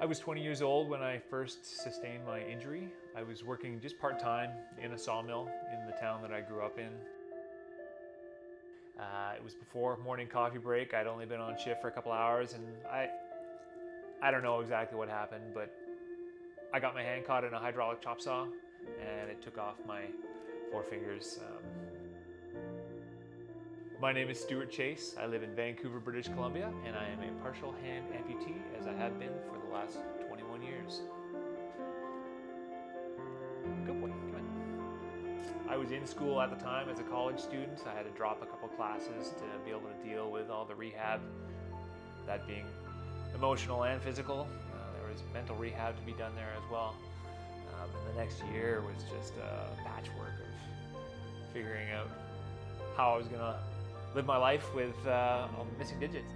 I was 20 years old when I first sustained my injury. I was working just part-time in a sawmill in the town that I grew up in. It was before morning coffee break. I'd only been on shift for a couple hours, and I don't know exactly what happened, but I got my hand caught in a hydraulic chop saw, and it took off my four fingers. My name is Stuart Chase. I live in Vancouver, British Columbia, and I am a partial hand amputee, as I have been for the last 21 years. Good boy, come in. I was in school at the time as a college student. I had to drop a couple classes to be able to deal with all the rehab, that being emotional and physical. There was mental rehab to be done there as well. And the next year was just a patchwork of figuring out how I was gonna live my life with all the missing digits.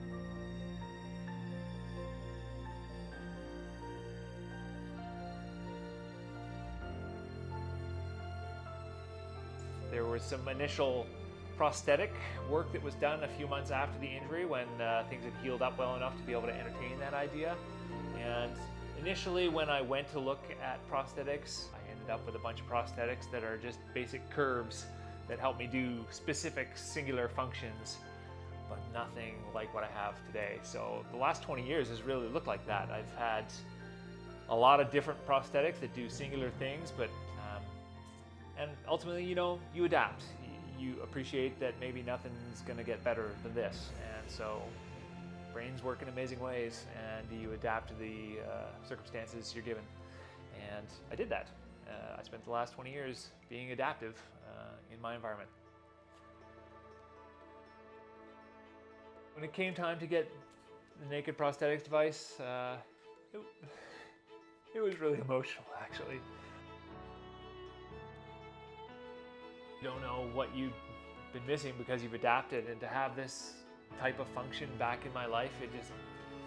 There was some initial prosthetic work that was done a few months after the injury when things had healed up well enough to be able to entertain that idea. And initially when I went to look at prosthetics, I ended up with a bunch of prosthetics that are just basic curves that help me do specific singular functions, but nothing like what I have today. So the last 20 years has really looked like that. I've had a lot of different prosthetics that do singular things, but and ultimately, you adapt. You appreciate that maybe nothing's gonna get better than this, and so brains work in amazing ways, and you adapt to the circumstances you're given. And I did that. I spent the last 20 years being adaptive in my environment. When it came time to get the naked prosthetics device, it was really emotional, actually. You don't know what you've been missing because you've adapted, and to have this type of function back in my life, it just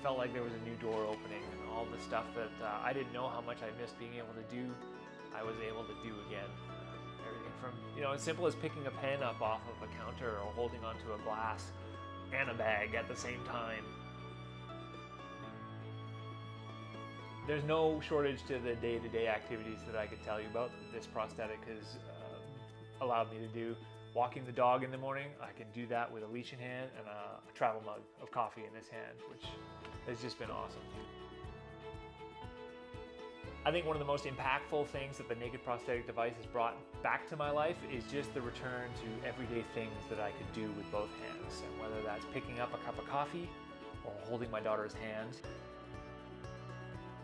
felt like there was a new door opening, and all the stuff that I didn't know how much I missed being able to do, I was able to do again. Everything from, as simple as picking a pen up off of a counter or holding onto a glass and a bag at the same time. There's no shortage to the day-to-day activities that I could tell you about that this prosthetic has allowed me to do. Walking the dog in the morning, I can do that with a leash in hand and a travel mug of coffee in this hand, which has just been awesome. I think one of the most impactful things that the naked prosthetic device has brought back to my life is just the return to everyday things that I could do with both hands. And whether that's picking up a cup of coffee or holding my daughter's hand,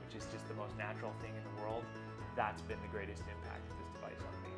which is just the most natural thing in the world, that's been the greatest impact of this device on me.